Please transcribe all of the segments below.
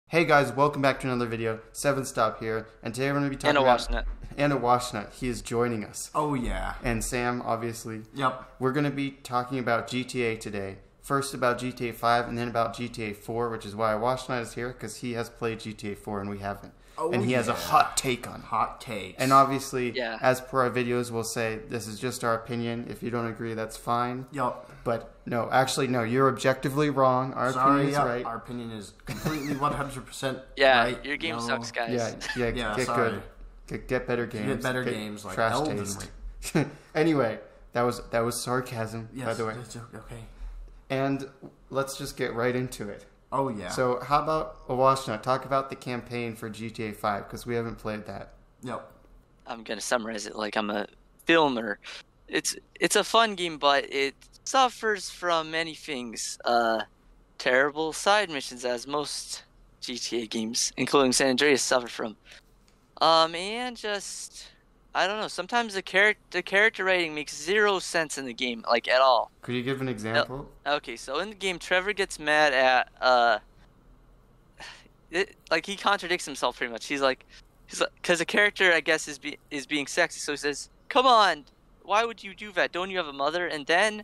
Hey guys, welcome back to another video. 7stop here, and today we're going to be talking about... And a washnut. He is joining us. Oh yeah. And Sam, obviously. Yep. We're going to be talking about GTA today. First about GTA 5, and then about GTA 4, which is why washnut is here, because he has played GTA 4 and we haven't. Oh, and he has a hot take on it. Hot takes. And obviously, as per our videos, we'll say this is just our opinion. If you don't agree, that's fine. Yep. But no, actually, no, you're objectively wrong. Our opinion is right. Our opinion is completely 100% yeah, right. your game sucks, guys. Yeah, get good. Get better games. Get better games like trash Elden taste. Anyway, that was sarcasm, by the way. Okay. And let's just get right into it. Oh yeah. So how about a washnut? Talk about the campaign for GTA 5 because we haven't played that. Yep. I'm gonna summarize it like I'm a filmer. It's a fun game, but it suffers from many things. Terrible side missions, as most GTA games, including San Andreas, suffer from. And just I don't know. Sometimes the character rating makes zero sense in the game, like at all. Could you give an example? Okay, so in the game, Trevor gets mad at like he contradicts himself pretty much. He's like, because the character I guess is being sexy, so he says, "Come on, why would you do that? Don't you have a mother?" And then,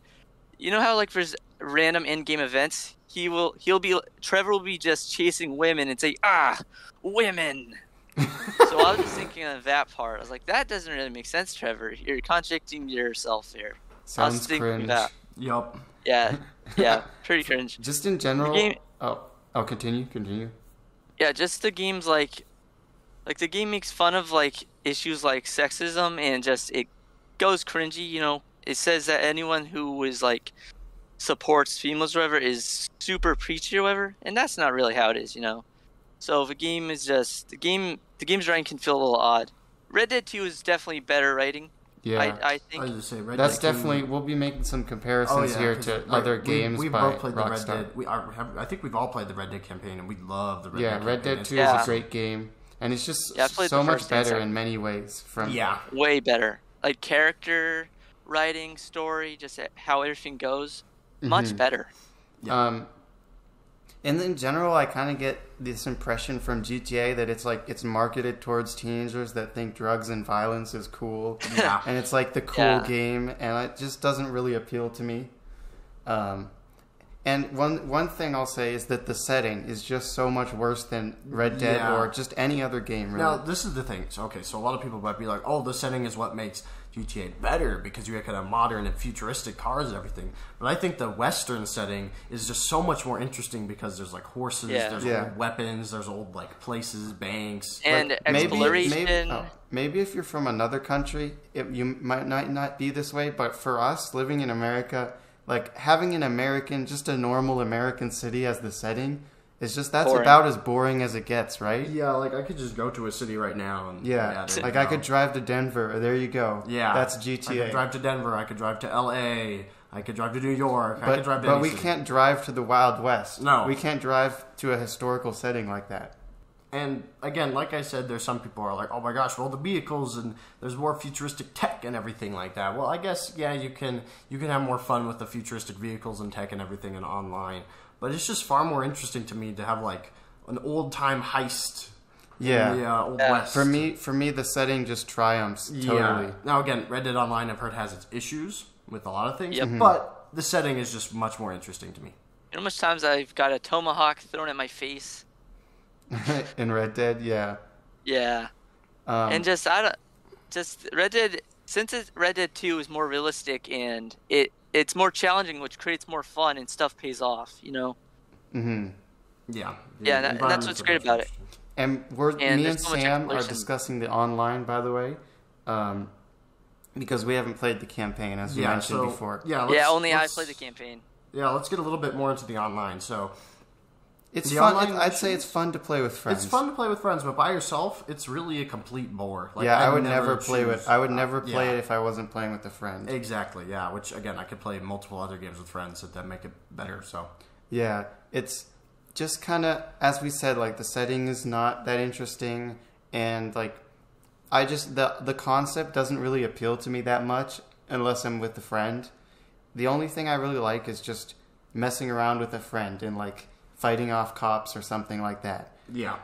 you know how like there's random in-game events, Trevor will be just chasing women and say, women. So I was just thinking of that part. I was like, that doesn't really make sense, Trevor. You're contradicting yourself here. Sounds cringe. That. Yup. Yeah, pretty cringe. Just in general. Continue. Yeah, just the game's like the game makes fun of like issues like sexism and just it goes cringy. You know, it says that anyone who is like supports females or whatever is super preachy or whatever, and that's not really how it is. You know. So the game is just the game's writing can feel a little odd. Red Dead 2 is definitely better writing. Yeah, I think I was just say, that's definitely. We'll be making some comparisons here to other games we've by both played Rockstar. The Red Dead. I think we've all played the Red Dead campaign, and we love the Red Dead campaign. Red Dead 2 is a great game, and it's just so much better in many ways. Way better. Like character writing, story, just how everything goes, much better. Yeah. And in general, I kind of get this impression from GTA that it's marketed towards teenagers that think drugs and violence is cool. Yeah. And it's like the cool game, and it just doesn't really appeal to me. And one thing I'll say is that the setting is just so much worse than Red Dead or just any other game, really. Now, this is the thing. So a lot of people might be like, oh, the setting is what makes GTA better because you have kind of modern and futuristic cars and everything. But I think the Western setting is just so much more interesting because there's like horses, there's old weapons, there's old like places, banks. And like, exploration. Maybe if you're from another country, you might not be this way. But for us, living in America, like having just a normal American city as the setting, it's just that's boring. About as boring as it gets, right? Yeah, like I could just go to a city right now and like I could drive to Denver. There you go. Yeah, that's GTA. I could drive to Denver. I could drive to LA. I could drive to New York. I could drive to but we can't drive to the Wild West. No, we can't drive to a historical setting like that. And again, like I said, there's some people who are like, oh my gosh, well the vehicles and there's more futuristic tech and everything like that. Well, I guess you can have more fun with the futuristic vehicles and tech and everything and online. But it's just far more interesting to me to have like an old time heist. In the Old West. For me, the setting just triumphs totally. Yeah. Now again, Red Dead Online I've heard has its issues with a lot of things, but the setting is just much more interesting to me. You know how much times I've got a tomahawk thrown at my face? In Red Dead, yeah. And Red Dead, since Red Dead 2 is more realistic and it's more challenging, which creates more fun and stuff pays off, you know? Yeah, and that's what's great about it. And me and Sam are discussing the online, by the way, because we haven't played the campaign, as we mentioned before. Only I played the campaign. Yeah, let's get a little bit more into the online, so... It's fun. I'd say it's fun to play with friends. It's fun to play with friends, but by yourself, it's really a complete bore. Like, I would never play it if I wasn't playing with a friend. Exactly. Yeah. Which again, I could play multiple other games with friends that make it better. So. Yeah, it's just kind of as we said. Like the setting is not that interesting, and like the concept doesn't really appeal to me that much unless I'm with a friend. The only thing I really like is just messing around with a friend and like fighting off cops or something like that. Yeah.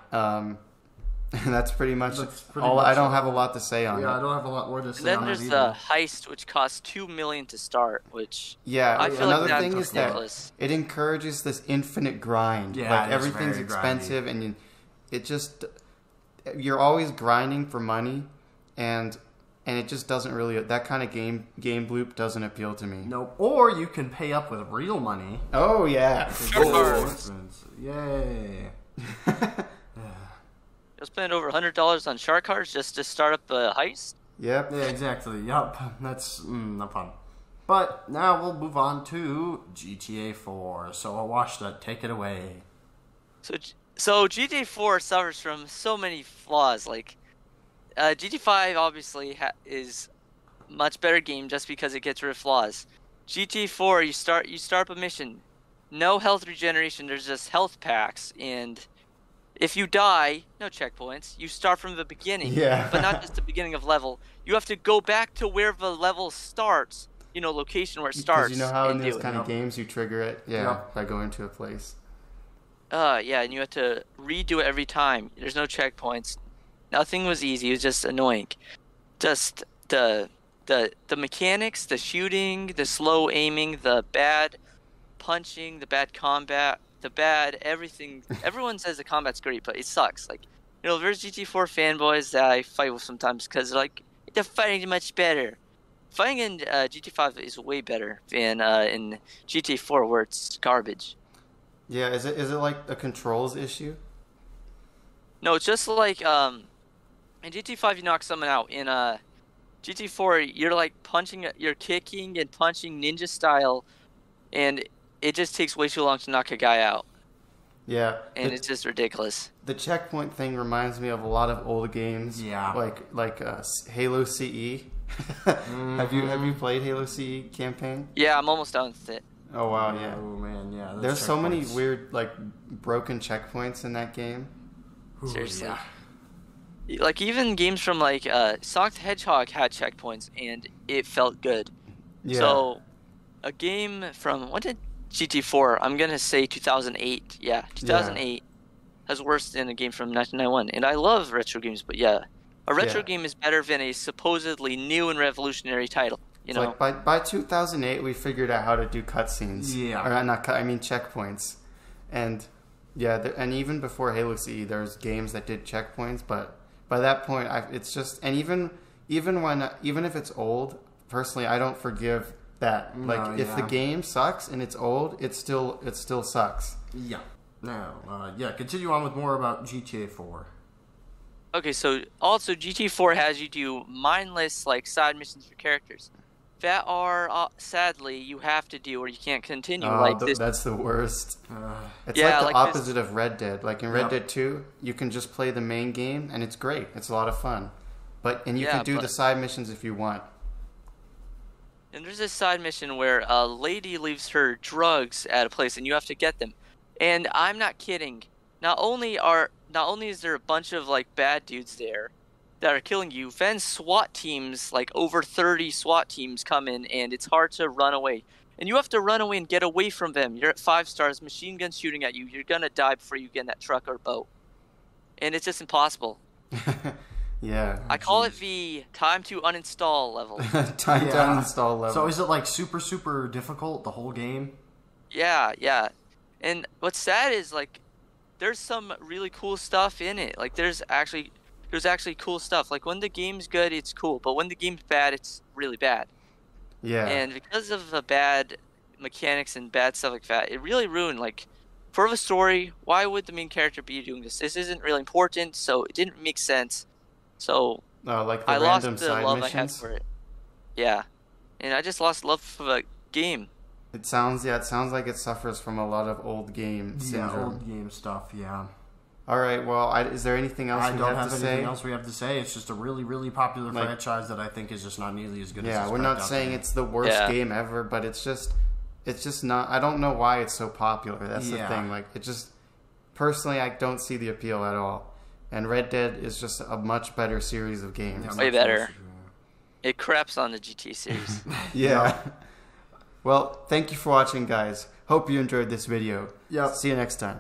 And that's pretty much all. I don't have a lot to say on it. Yeah, I don't have a lot more to say And then on there's it the either. heist, which costs $2 million to start, which Yeah, I feel another like thing that's is that ridiculous. it encourages this infinite grind. Yeah, like it is everything's very expensive, and you're always grinding for money, and it just doesn't really, that kind of game loop doesn't appeal to me. Nope. Or you can pay up with real money. Oh yeah, Yay. You'll spend over $100 on shark cards just to start up a heist. Yep. Yeah, exactly. Yup. That's not fun. But now we'll move on to GTA 4. So I'll watch that. Take it away. So GTA 4 suffers from so many flaws. Like GTA 5 obviously is much better game just because it gets rid of flaws. GTA 4, you start up a mission, no health regeneration. There's just health packs, and if you die, no checkpoints. You start from the beginning, Yeah. but not just the beginning of level. You have to go back to where the level starts. Location where it starts. Because you know how in and those do it. kind of games you trigger it, Yep. by going to a place. Yeah, and you have to redo it every time. There's no checkpoints. Nothing was easy. It was just annoying. Just the mechanics, the shooting, the slow aiming, the bad punching, the bad combat, the bad everything. Everyone says the combat's great, but it sucks. Like, there's GT4 fanboys that I fight with sometimes because they're like, the fighting is much better. Fighting in GT5 is way better than in GT4 where it's garbage. Yeah, is it like a controls issue? No, it's just like in GT5 you knock someone out. In GT4 you're like you're kicking and punching ninja style, and it just takes way too long to knock a guy out. Yeah. And it's just ridiculous. The checkpoint thing reminds me of a lot of old games. Yeah. Like Halo CE. Have you played Halo CE campaign? Yeah, I'm almost done with it. Oh wow, yeah. Oh man, yeah. those There's so many checkpoints. weird broken checkpoints in that game. Ooh, Seriously. Yeah. Like even games from like Sonic the Hedgehog had checkpoints and it felt good. Yeah. So a game from when did GT4? I'm gonna say 2008. Yeah, 2008 has worse than a game from 1991. And I love retro games, but yeah, a retro game is better than a supposedly new and revolutionary title. You know, like by 2008, we figured out how to do cutscenes. Yeah. Or not I mean checkpoints, and and even before Halo CE, there's games that did checkpoints, but by that point, it's just, and even if it's old, personally, I don't forgive that. Like if the game sucks and it's old, it still sucks. Yeah. Now, continue on with more about GTA 4. okay, so also GT4 has you do mindless like side missions for characters that are sadly you have to do or you can't continue. That's the worst. It's Yeah, like the like opposite of Red Dead. Like in Red Dead 2, you can just play the main game and it's great. It's a lot of fun. And you can do the side missions if you want. And there's this side mission where a lady leaves her drugs at a place and you have to get them. And I'm not kidding. Not only is there a bunch of like bad dudes there that are killing you, then SWAT teams, like over 30 SWAT teams come in and it's hard to run away. And you have to run away and get away from them. You're at 5 stars, machine guns shooting at you. You're gonna die before you get in that truck or boat. And it's just impossible. Yeah. I call it the time to uninstall level. Time to uninstall level. So is it like super difficult, the whole game? Yeah. And what's sad is like there's some really cool stuff in it. Like there's actually cool stuff. Like when the game's good, it's cool, but when the game's bad, it's really bad. Yeah. And because of the bad mechanics and bad stuff like that, it really ruined like for the story. Why would the main character be doing this? This isn't really important, so it didn't make sense. So like the I lost random the side love missions. I had for it. Yeah, and I just lost love for the game. It sounds like it suffers from a lot of old game syndrome. Yeah, old game stuff. Yeah. All right. Well, is there anything else I we don't have to have say? anything else we have to say. It's just a really popular franchise that I think is just not nearly as good as Yeah, it's we're not cracked out saying to be. it's the worst game ever, but it's just not. I don't know why it's so popular. That's the thing. Like it just personally, I don't see the appeal at all. And Red Dead is just a much better series of games. Yeah, Way much better. less- It craps on the GT series. Yeah. Well, thank you for watching, guys. Hope you enjoyed this video. Yep. See you next time.